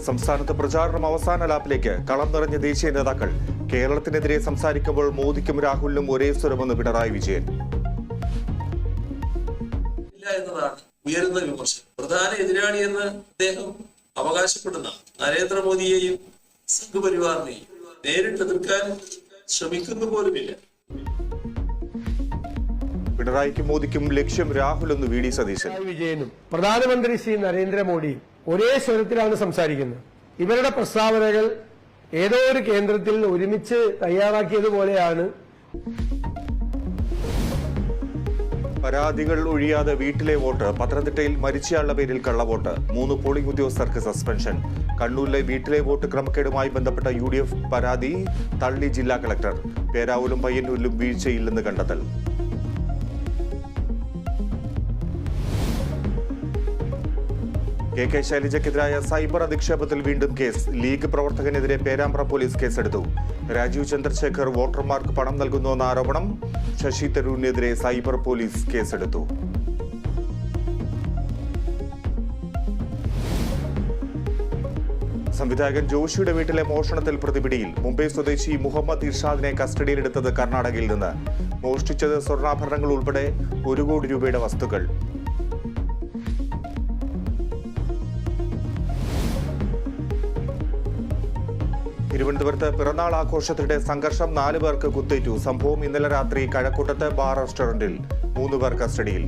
സംസ്ഥാനത്ത് പ്രചാരണം അവസാന ലാപ്പിലേക്ക് കളം നിറഞ്ഞ ദേശീയ നേതാക്കൾ. കേരളത്തിനെതിരെ സംസാരിക്കുമ്പോൾ മോദിക്കും രാഹുലിനും ഒരേ സ്വരമെന്ന് പിണറായി വിജയൻ. എന്നതാണ് ഉയരുന്ന വിമർശനം. പ്രധാന എതിരാളി എന്ന് അദ്ദേഹം അവകാശപ്പെടുന്ന നരേന്ദ്രമോദിയെയും സംഘപരിവാറിനെയും നേരിട്ട് എതിർക്കാൻ ശ്രമിക്കുന്ന പോലുമില്ല. പിണറായിക്കും മോദിക്കും ലക്ഷ്യം രാഹുൽ എന്ന് വി ഡി സതീശൻ. വിജയനും പ്രധാനമന്ത്രി ശ്രീ നരേന്ദ്രമോദിയും ഒരേ സ്വരത്തിലാണ് സംസാരിക്കുന്നത്. ഇവരുടെ പ്രസ്താവനകൾ ഏതോ ഒരു കേന്ദ്രത്തിൽ ഒരുമിച്ച് തയ്യാറാക്കിയതുപോലെയാണ്. പരാതികൾ ഒഴിയാതെ വീട്ടിലെ വോട്ട്. പത്തനംതിട്ടയിൽ മരിച്ചയാളുടെ പേരിൽ കള്ളവോട്ട്. 3 പോളിംഗ് ഉദ്യോഗസ്ഥർക്ക് സസ്പെൻഷൻ. കണ്ണൂരിലെ വീട്ടിലെ വോട്ട് ക്രമക്കേടുമായി ബന്ധപ്പെട്ട UDF പരാതി തള്ളി ജില്ലാ കളക്ടർ. പേരാവൂരും പയ്യന്നൂരിലും വീഴ്ചയില്ലെന്ന് കണ്ടെത്തൽ. കെ ശൈലജയ്ക്കെതിരായ സൈബർ അധിക്ഷേപത്തിൽ വീണ്ടും കേസ്. ലീഗ് പ്രവർത്തകനെതിരെ പേരാമ്പ്ര പോലീസ് കേസെടുത്തു. രാജീവ് ചന്ദ്രശേഖർ വോട്ടർമാർക്ക് പണം നൽകുന്നുവെന്ന ആരോപണം. ശശി തരൂരിനെതിരെ സൈബർ പോലീസ് കേസെടുത്തു. സംവിധായകൻ ജോഷിയുടെ വീട്ടിലെ മോഷണത്തിൽ പ്രതിപിടിയിൽ. മുംബൈ സ്വദേശി മുഹമ്മദ് ഇർഷാദിനെ കസ്റ്റഡിയിലെടുത്തത് കർണാടകയിൽ നിന്ന്. മോഷ്ടിച്ചത് സ്വർണ്ണാഭരണങ്ങൾ ഉൾപ്പെടെ 1 കോടി രൂപയുടെ വസ്തുക്കൾ. തിരുവനന്തപുരത്ത് പിറന്നാൾ ആഘോഷത്തിനിടെ സംഘർഷം. 4 പേർക്ക് കുത്തേറ്റു. സംഭവം ഇന്നലെ രാത്രി കഴക്കൂട്ടത്ത് ബാർ റെസ്റ്റോറന്റിൽ. 3 പേർ കസ്റ്റഡിയിൽ.